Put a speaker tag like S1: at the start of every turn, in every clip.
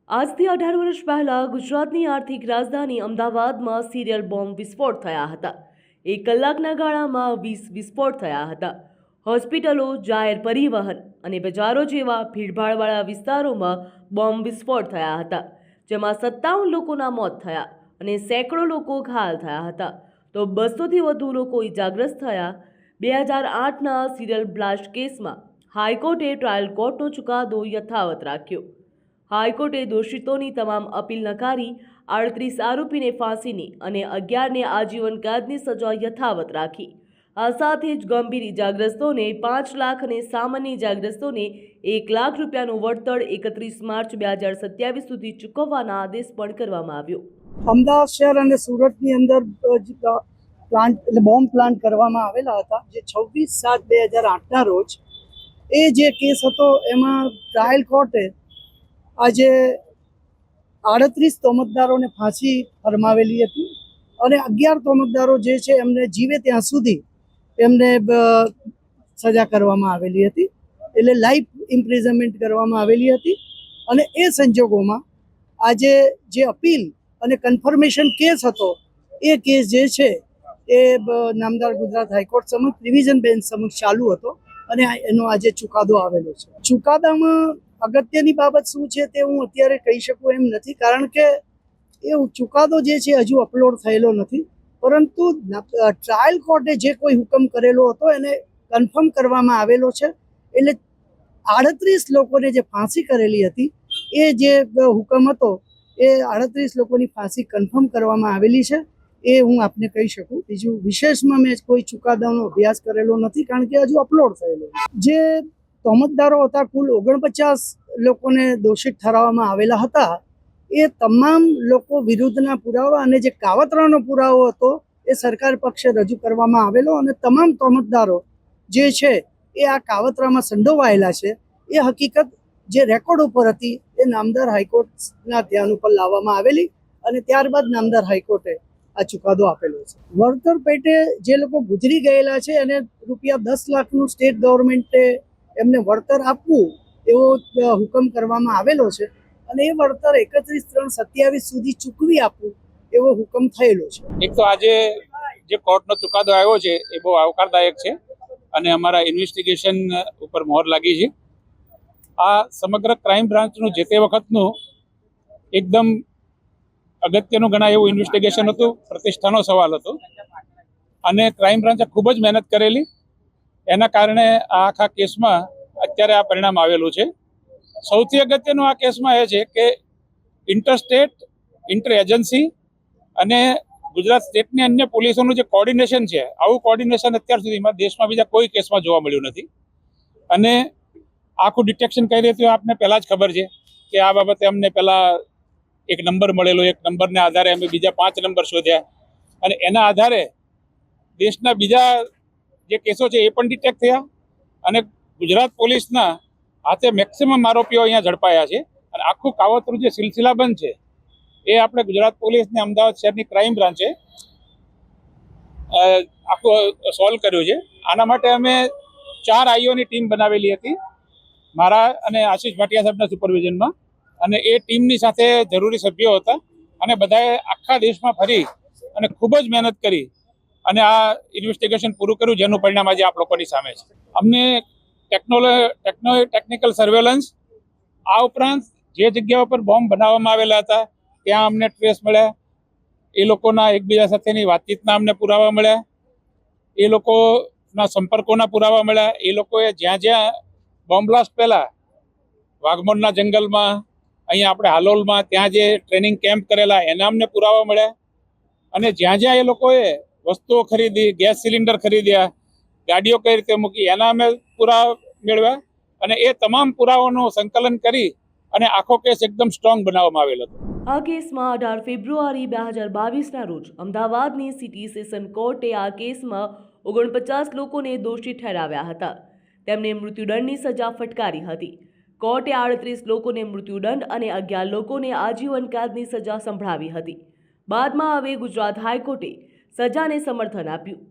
S1: આજથી 18 વર્ષ પહેલા ગુજરાતની આર્થિક રાજધાની અમદાવાદમાં સિરિયલ બોમ્બ વિસ્ફોટ થયા હતા। 1 કલાકના ગાળામાં 20 વિસ્ફોટ થયા હતા। હોસ્પિટલો, જાહેર પરિવહન અને બજારો જેવા ભીડભાડવાળા વિસ્તારોમાં બોમ્બ વિસ્ફોટ થયા હતા, જેમાં 57 લોકોના મોત થયા અને સેંકડો લોકો ઘાયલ થયા હતા, તો 200થી વધુ લોકો ઇજાગ્રસ્ત થયા। 2008ના સિરિયલ બ્લાસ્ટ કેસમાં હાઈકોર્ટે ટ્રાયલ કોર્ટનો ચુકાદો યથાવત રાખ્યો। હાઈકોર્ટે દોષિતોની તમામ અપીલ નકારી 38 આરોપીને ફાંસીની અને 11ને આજીવન કેદની સજા યથાવત રાખી। આ સાથે જ ગંભીર ઇજાગ્રસ્તોને 5 લાખ અને સામાન્ય ઇજાગ્રસ્તોને 1 લાખ રૂપિયાનું વળતર 31 માર્ચ 2027 સુધી ચૂકવવાના આદેશ પણ કરવામાં આવ્યો।
S2: અમદાવાદ શહેર અને સુરતની અંદર પ્લાન્ટ બોમ્બ પ્લાન્ટ કરવામાં આવેલા હતા, જે 26/7/2008ના રોજ એ જે કેસ હતો એમાં ટ્રાયલ કોર્ટે આજે 38 તોમતદારોને ફાંસી ફરમાવેલી હતી અને 11 તોમતદારો જે છે એમને જીવે ત્યાં સુધી એમને સજા કરવામાં આવેલી હતી, એટલે લાઈફ ઇમ્પ્રિઝનમેન્ટ કરવામાં આવેલી હતી। અને એ સંજોગોમાં આજે જે અપીલ અને કન્ફર્મેશન કેસ હતો એ કેસ જે છે એ નામદાર ગુજરાત હાઈકોર્ટ સમક્ષ ડિવિઝન બેન્ચ સમક્ષ ચાલુ હતો અને એનો આજે ચુકાદો આવેલો છે। ચુકાદામાં અગત્યની બાબત શું છે તે હું અત્યારે કહી શકું એમ નથી, કારણ કે એ ચુકાદો જે છે હજુ અપલોડ થયેલો નથી, પરંતુ ટ્રાયલ કોર્ટે જે કોઈ હુકમ કરેલો હતો એને કન્ફર્મ કરવામાં આવેલો છે। એટલે 38 લોકોને જે ફાંસી કરેલી હતી એ જે હુકમ હતો એ 38 લોકોની ફાંસી કન્ફર્મ કરવામાં આવેલી છે, એ હું આપને કહી શકું। બીજું વિશેષમાં મેં કોઈ ચુકાદાનો અભ્યાસ કરેલો નથી, કારણ કે હજુ અપલોડ થયેલો જે તોમતદારો હતા, કુલ 49 લોકોને દોષિત ઠરાવવામાં આવેલા હતા। એ તમામ લોકો વિરુદ્ધના પુરાવા અને જે કાવતરાનો પુરાવો હતો એ સરકાર પક્ષે રજૂ કરવામાં આવેલો અને તમામ તોમતદારો જે છે એ આ કાવતરામાં સંડોવાયેલા છે એ હકીકત જે રેકોર્ડ ઉપર હતી એ નામદાર હાઈકોર્ટના ધ્યાન ઉપર લાવવામાં આવેલી અને ત્યારબાદ નામદાર હાઈકોર્ટે આ ચુકાદો આપેલો છે। વળતર પેટે જે લોકો ગુજરી ગયેલા છે અને રૂપિયા 10 લાખનું સ્ટેટ ગવર્મેન્ટે એમને વળતર આપવું એવો હુકમ કરવામાં આવેલો છે અને એ વળતર 31/3/27 સુધી ચૂકવી આપવું એવો હુકમ થયેલો છે।
S3: એક તો આજે જે કોર્ટનો ચુકાદો આવ્યો છે એ બહુ આવકારદાયક છે અને અમારા ઇન્વેસ્ટિગેશન ઉપર મોહર લાગી છે। આ સમગ્ર ક્રાઇમ બ્રાન્ચનું જે તે વખતનું એકદમ અગત્યનું ગણાય એવું ઇન્વેસ્ટિગેશન હતું, પ્રતિષ્ઠાનો સવાલ હતો અને ક્રાઇમ બ્રાન્ચે ખૂબ જ મહેનત કરેલી, એના કારણે આ આખા કેસમાં અત્યારે આ પરિણામ આવેલું છે। સૌથી અગત્યનું આ કેસમાં એ છે કે ઇન્ટરસ્ટેટ, ઇન્ટર એજન્સી અને ગુજરાત સ્ટેટની અન્ય પોલીસોનું જે કોર્ડિનેશન છે, આવું કોર્ડિનેશન અત્યાર સુધીમાં દેશમાં બીજા કોઈ કેસમાં જોવા મળ્યું નથી। અને આખું ડિટેક્શન કઈ રીતે આપને પહેલાં જ ખબર છે કે આ બાબતે અમને પહેલાં એક નંબર મળેલો, એક નંબરના આધારે અમે બીજા 5 નંબર શોધ્યા અને એના આધારે દેશના બીજા જે કેસો છે એ પણ ડિટેક્ટ થયા અને ગુજરાત પોલીસના હાથે મેક્સિમમ આરોપીઓ અહીંયા ઝડપાયા છે અને આખું કાવતરું જે સિલસિલાબંધ છે એ આપણે ગુજરાત પોલીસને અમદાવાદ શહેરની ક્રાઇમ બ્રાન્ચે આખું સોલ્વ કર્યું છે। આના માટે અમે 4 આઈઓની ટીમ બનાવેલી હતી, મારા અને આશીષ ભાટિયા સાહેબના સુપરવિઝનમાં, અને એ ટીમની સાથે જરૂરી સભ્યો હતા અને બધાએ આખા દેશમાં ફરી અને ખૂબ જ મહેનત કરી અને આ ઇન્વેસ્ટિગેશન પૂરું કર્યું, જેનું પરિણામ આજે આપ લોકોની સામે છે। અમને ટેકનિકલ સર્વેલન્સ, આ ઉપરાંત જે જગ્યાઓ પર બોમ્બ બનાવવામાં આવેલા હતા ત્યાં અમને ટ્રેસ મળ્યા, એ લોકોના એકબીજા સાથેની વાતચીતના અમને પુરાવા મળ્યા, એ લોકોના સંપર્કોના પુરાવા મળ્યા, એ લોકોએ જ્યાં જ્યાં બોમ્બ બ્લાસ્ટ પહેલા વાઘમોડના જંગલમાં, અહીંયા આપણે હાલોલમાં ત્યાં જે ટ્રેનિંગ કેમ્પ કરેલા એના અમને પુરાવા મળ્યા અને જ્યાં જ્યાં એ લોકોએ વસ્તુઓ ખરીદી, ગેસ સિલિન્ડર ખરીદ્યા, ગાડીઓ કઈ રીતે મૂકી, એના અમે પુરાવા મેળવ્યા અને એ તમામ પુરાવાનું સંકલન કરી અને આખો કેસ એકદમ સ્ટ્રોંગ બનાવવામાં આવેલો હતો।
S1: આ કેસમાં 18 ફેબ્રુઆરી 2022ના રોજ અમદાવાદની સિટી સેશન કોર્ટે આ કેસમાં 49 લોકોને દોષી ઠેરવ્યા હતા। તેમને મૃત્યુદંડની સજા ફટકારી હતી। કોર્ટે 38 લોકોને મૃત્યુદંડ અને 11 લોકોને આજીવન કેદની સજા સંભળાવી હતી। બાદમાં હવે ગુજરાત હાઈકોર્ટે સજાને સમર્થન આપ્યું।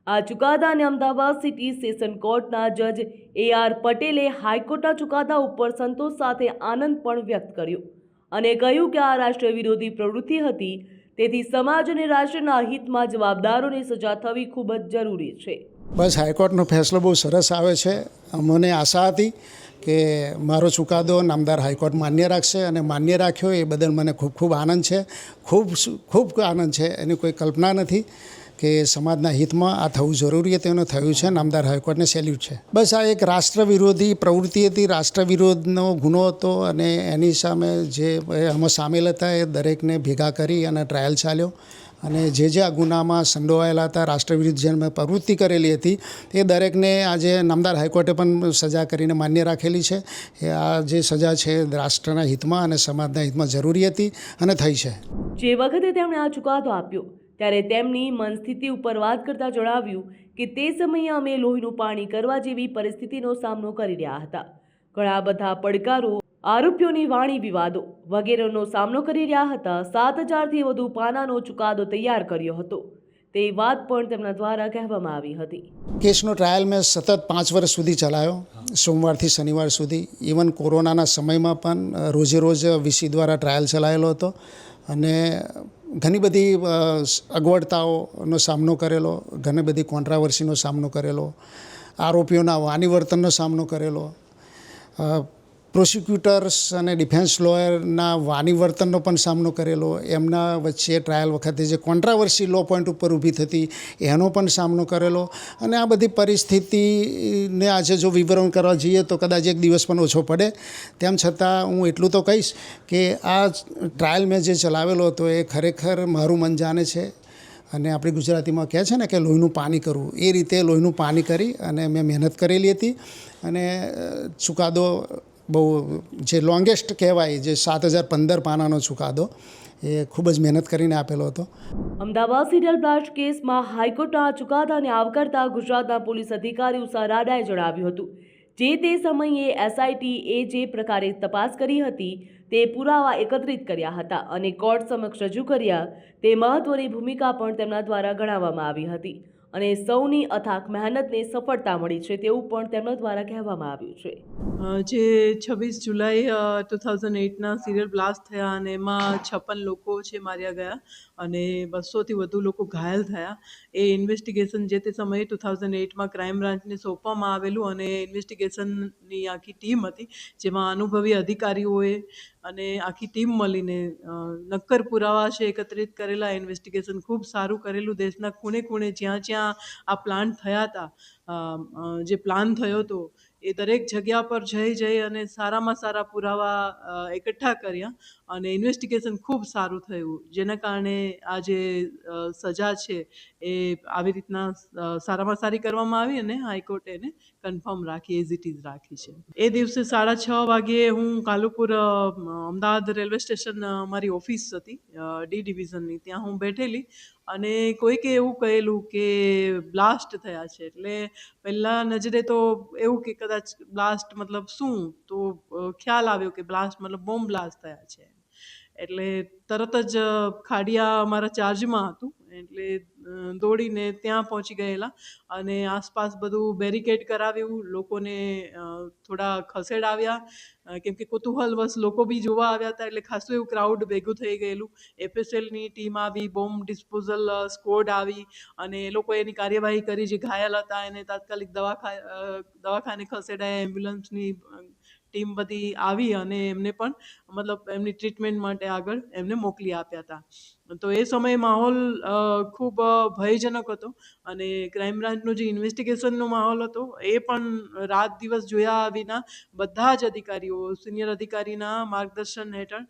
S1: આ ચુકાદાને અમદાવાદ સિટી સેશન કોર્ટના જજ AR પટેલે હાઈકોર્ટના ચુકાદા ઉપર સંતોષ સાથે આનંદ પણ વ્યક્ત કર્યો। અને કહ્યું કે આ રાષ્ટ્ર વિરોધી પ્રવૃત્તિ હતી, તેથી સમાજ અને રાષ્ટ્રના હિતમાં જવાબદારોને સજા થવી ખૂબ જ જરૂરી છે.
S4: બસ હાઈકોર્ટનો ફેસલો બહુ સરસ આવે છે. મને આશા હતી કે મારો ચુકાદો નામદાર હાઈકોર્ટ માન્ય રાખશે અને માન્ય રાખ્યો એ બદલ મને ખૂબ ખૂબ આનંદ છે. ખૂબ આનંદ છે. એની કોઈ કલ્પના નથી કે સમાજના હિતમાં આ થવું જરૂરી હતું, એનું થયું છે. નામદાર હાઈકોર્ટને સેલ્યુટ છે. બસ આ એક રાષ્ટ્ર વિરોધી પ્રવૃત્તિ હતી, રાષ્ટ્ર વિરોધનો ગુનો હતો અને એની સામે જે આમાં સામેલ હતા એ દરેકને ભેગા કરી અને ટ્રાયલ ચાલ્યો અને જે આ ગુનામાં સંડોવાયેલા હતા, રાષ્ટ્ર વિરુદ્ધ જે પ્રવૃત્તિ કરેલી હતી એ દરેકને આજે નામદાર હાઈકોર્ટે પણ સજા કરીને માન્ય રાખેલી છે. એ આ જે સજા છે રાષ્ટ્રના હિતમાં અને સમાજના હિતમાં જરૂરી હતી અને થઈ છે.
S1: જે વખતે તેમણે આ ચુકાદો આપ્યો ત્યારે તેમની મનસ્થિતિ ઉપર વાત કરતા જણાવ્યું કે તે સમયે અમે લોહીનું પાણી કરવા જેવી પરિસ્થિતિનો સામનો કરી રહ્યા હતા. ઘણા બધા પડકારો, આરોપીઓની વાણી વિવાદો વગેરેનો સામનો કરી રહ્યા હતા. 7,000થી વધુ પાનાનો ચુકાદો તૈયાર કર્યો હતો. તે વાત પણ તેમના દ્વારા કહેવામાં આવી હતી.
S4: કેસનો ટ્રાયલ મેં સતત 5 વર્ષ સુધી ચલાવ્યો, સોમવારથી શનિવાર સુધી. ઇવન કોરોનાના સમયમાં પણ રોજે રોજ વીસી દ્વારા ટ્રાયલ ચલાવેલો હતો અને ઘણી બધી અગવડતાઓનો સામનો કરેલો, ઘણી બધી કોન્ટ્રાવર્સીનો સામનો કરેલો, આરોપીઓના વાણીવર્તનનો સામનો કરેલો, પ્રોસિક્યુટર્સ અને ડિફેન્સ લોયરના વાણીવર્તનનો પણ સામનો કરેલો, એમના વચ્ચે ટ્રાયલ વખતે જે કોન્ટ્રાવર્સી લો પોઈન્ટ ઉપર ઊભી થતી એનો પણ સામનો કરેલો. અને આ બધી પરિસ્થિતિને આજે જો વિવરણ કરવા જઈએ તો કદાચ એક દિવસ પણ ઓછો પડે. તેમ છતાં હું એટલું તો કહીશ કે આ ટ્રાયલ મેં જે ચલાવેલો હતો એ ખરેખર મારું મન જાણે છે. અને આપણી ગુજરાતીમાં કહે છે ને કે લોહીનું પાણી કરવું, એ રીતે લોહીનું પાણી કરી અને મેં મહેનત કરેલી હતી. અને ચુકાદો બહુ જે લોંગેસ્ટ કહેવાય, જે 7,015 પાનાનો ચુકાદો, એ ખૂબ જ મહેનત કરીને આપેલો હતો.
S1: અમદાવાદ સિરિયલ બ્લાસ્ટ કેસમાં હાઈકોર્ટના આ ચુકાદાને આવકારતા ગુજરાતના પોલીસ અધિકારી ઉષા રાડાએ જણાવ્યું હતું જે તે સમયે એસઆઈટીએ જે પ્રકારે તપાસ કરી હતી તે પુરાવા એકત્રિત કર્યા હતા અને કોર્ટ સમક્ષ રજૂ કર્યા. તે મહત્વની ભૂમિકા પણ તેમના દ્વારા ગણાવવામાં આવી હતી અને સૌની અથાગ મહેનતને સફળતા મળી છે તેવું પણ તેમના દ્વારા કહેવામાં આવ્યું છે.
S5: જે 26 જુલાઈ 2008ના સિરિયલ બ્લાસ્ટ થયા અને એમાં 56 લોકો છે માર્યા ગયા અને 200થી વધુ લોકો ઘાયલ થયા. એ ઇન્વેસ્ટિગેશન જે તે સમયે 2008માં ક્રાઇમ બ્રાન્ચને સોંપવામાં આવેલું અને ઇન્વેસ્ટિગેશનની આખી ટીમ હતી જેમાં અનુભવી અધિકારીઓએ અને આખી ટીમ મળીને નક્કર પુરાવા છે એકત્રિત કરેલા. ઇન્વેસ્ટિગેશન ખૂબ સારું કરેલું. દેશના ખૂણે ખૂણે જ્યાં જ્યાં આ પ્લાન્ટ થયા હતા, જે પ્લાન થયો હતો એ દરેક જગ્યા પર જઈ અને સારામાં સારા પુરાવા એકઠા કર્યા અને ઇન્વેસ્ટિગેશન ખૂબ સારું થયું, જેના કારણે આ જે સજા છે એ આવી રીતના સારામાં સારી કરવામાં આવી અને હાઈકોર્ટે એને કન્ફર્મ રાખી, એઝ ઇટ ઇઝ રાખી છે. એ દિવસે 6:30 વાગ્યે હું કાલુપુર અમદાવાદ રેલવે સ્ટેશન, મારી ઓફિસ હતી ડી ડિવિઝનની, ત્યાં હું બેઠેલી અને કોઈકે એવું કહેલું કે બ્લાસ્ટ થયા છે. એટલે પહેલાં નજરે તો એવું કે કદાચ બ્લાસ્ટ મતલબ શું, તો ખ્યાલ આવ્યો કે બ્લાસ્ટ મતલબ બોમ્બ બ્લાસ્ટ થયા છે. એટલે તરત જ ખાડિયા અમારા ચાર્જમાં હતું એટલે દોડીને ત્યાં પહોંચી ગયેલા અને આસપાસ બધું બેરિકેડ કરાવ્યું, લોકોને થોડા ખસેડાવ્યા કેમ કે કુતૂહલવશ લોકો બી જોવા આવ્યા હતા એટલે ખાસું એવું ક્રાઉડ ભેગું થઈ ગયેલું. એફએસએલની ટીમ આવી, બોમ્બ ડિસ્પોઝલ સ્ક્વોડ આવી અને એ લોકોએ એની કાર્યવાહી કરી. જે ઘાયલ હતા એને તાત્કાલિક દવાખાને ખસેડાયા, એમ્બ્યુલન્સની ટીમ બધી આવી અને એમને પણ મતલબ એમની ટ્રીટમેન્ટ માટે આગળ એમને મોકલી આપ્યા હતા. તો એ સમયે માહોલ ખૂબ ભયજનક હતો અને ક્રાઇમ બ્રાન્ચનો જે ઇન્વેસ્ટિગેશનનો માહોલ હતો એ પણ રાત દિવસ જોયા વિના બધા જ અધિકારીઓ, સિનિયર અધિકારીના માર્ગદર્શન હેઠળ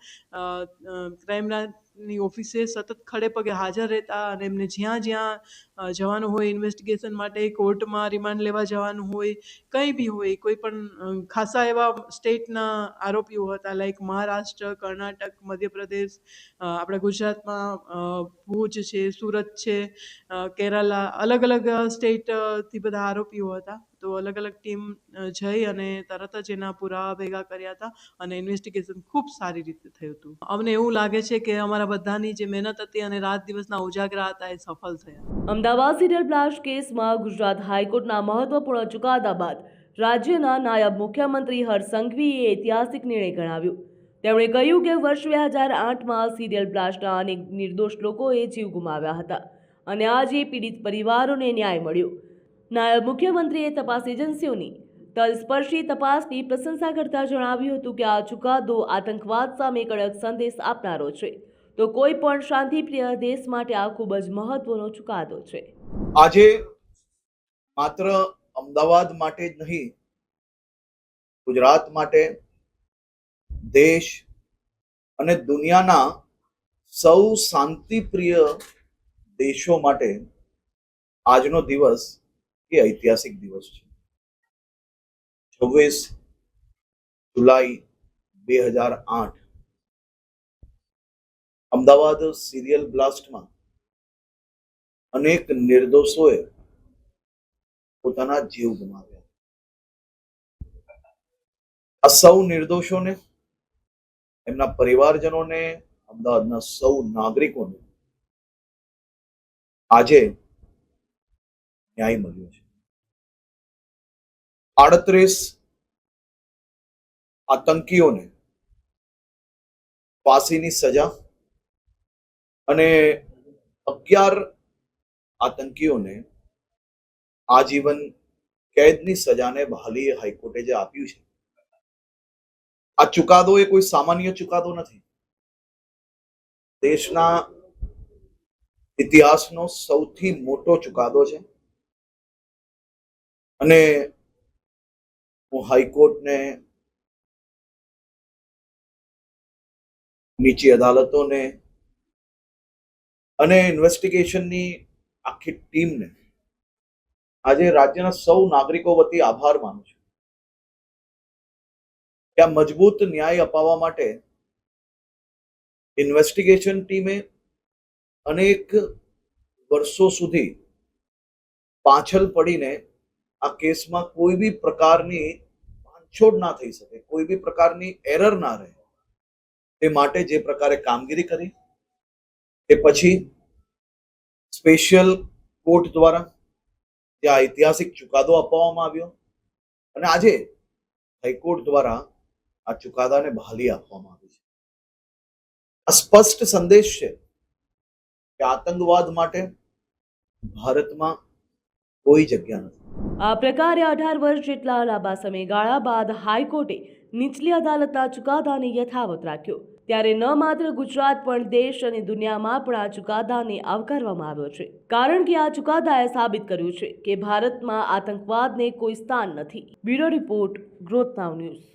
S5: ક્રાઇમ બ્રાન્ચની ઓફિસે સતત ખડે પગે હાજર રહેતા અને એમને જ્યાં જ્યાં જવાનું હોય ઇન્વેસ્ટિગેશન માટે, કોર્ટમાં રિમાન્ડ લેવા જવાનું હોય, કંઈ બી હોય, કોઈ પણ ખાસા એવા સ્ટેટના આરોપીઓ હતા લાઈક મહારાષ્ટ્ર, કર્ણાટક, મધ્યપ્રદેશ, આપણા ગુજરાતમાં ભુજ છે, સુરત છે, કેરાલા, અલગ અલગ સ્ટેટથી બધા આરોપીઓ હતા. તો અલગ અલગ ટીમ જઈ અને તરત જ એના પુરાવા ભેગા કર્યા હતા અને ઇન્વેસ્ટિગેશન ખૂબ સારી રીતે થયું હતું. અમને એવું લાગે છે કે અમારા બધાની જે મહેનત હતી અને રાત દિવસના ઉજાગરા હતા એ સફળ થયા.
S1: અમદાવાદ સિરિયલ બ્લાસ્ટ કેસમાં ગુજરાત હાઈકોર્ટના મહત્વપૂર્ણ ચુકાદા બાદ રાજ્યના નાયબ મુખ્યમંત્રી હર્ષ સંઘવીએ ઐતિહાસિક નિર્ણય ગણાવ્યો. તેમણે કહ્યું કે વર્ષ 2008માં સિરિયલ બ્લાસ્ટના અનેક નિર્દોષ લોકોએ જીવ ગુમાવ્યા હતા અને આજે પીડિત પરિવારોને ન્યાય મળ્યો. નાયબ મુખ્યમંત્રીએ તપાસ એજન્સીઓની તલસ્પર્શી તપાસની પ્રશંસા કરતા જણાવ્યું હતું કે આ ચુકાદો આતંકવાદ સામે કડક સંદેશ આપનારો છે, તો કોઈ પણ શાંતિપ્રિય દેશ માટે આ ખૂબ જ મહત્વનો ચુકાદો છે.
S6: આજે માત્ર અમદાવાદ માટે જ નહીં, ગુજરાત માટે, દેશ અને દુનિયાના સૌ શાંતિપ્રિય દેશો માટે આજનો દિવસ એ ઐતિહાસિક દિવસ છે. 26 જુલાઈ 2008 અમદાવાદ સિરિયલ બ્લાસ્ટમાં અનેક નિર્દોષોએ પોતાના જીવ ગુમાવ્યા. આ સૌ નિર્દોષોને, એમના પરિવારજનોને, અમદાવાદના સૌ નાગરિકોને આજે ન્યાય મળ્યો છે. 38 આતંકીઓને ફાંસીની સજા અને 11 આતંકીઓને આજીવન કેદની સજાને બહાલી હાઈકોર્ટે જે આપ્યું છે, આ ચુકાદો એ કોઈ સામાન્ય ચુકાદો નથી. દેશના ઇતિહાસનો સૌથી મોટો ચુકાદો છે અને હું હાઈકોર્ટને, નીચી અદાલતોને અને ઇન્વેસ્ટિગેશનની આખી ટીમને આજે રાજ્યના સૌ નાગરિકો વતી આભાર માનું છું કે આ મજબૂત ન્યાય અપાવવા માટે ઇન્વેસ્ટિગેશન ટીમે અનેક વર્ષો સુધી પાછળ પડીને આ કેસમાં કોઈ બી પ્રકારની બાંધછોડ ના થઈ શકે, કોઈ બી પ્રકારની એરર ના રહે, તે માટે જે પ્રકારે કામગીરી કરી, તે પછી સ્પેશિયલ કોર્ટ દ્વારા જે આ ઐતિહાસિક ચુકાદો આપવામાં આવ્યો અને આજે હાઈકોર્ટ દ્વારા આ ચુકાદાને બહાલી આપવામાં આવી છે. આ સ્પષ્ટ સંદેશ છે કે આતંકવાદ માટે ભારતમાં કોઈ જગ્યા નથી.
S1: આ પ્રકારે 18 વર્ષ જેટલા લાંબા સમયગાળા બાદ હાઈકોર્ટે નીચલી અદાલતના ચુકાદાને યથાવત રાખ્યો. ત્યારે ન માત્ર ગુજરાત પણ દેશ અને દુનિયામાં પણ આ ચુકાદાને આવકારવામાં આવ્યો છે, કારણ કે આ ચુકાદાએ સાબિત કર્યું છે કે ભારતમાં આતંકવાદને કોઈ સ્થાન નથી. બ્યુરો રિપોર્ટ, ગ્રોથ નાઉ ન્યૂઝ.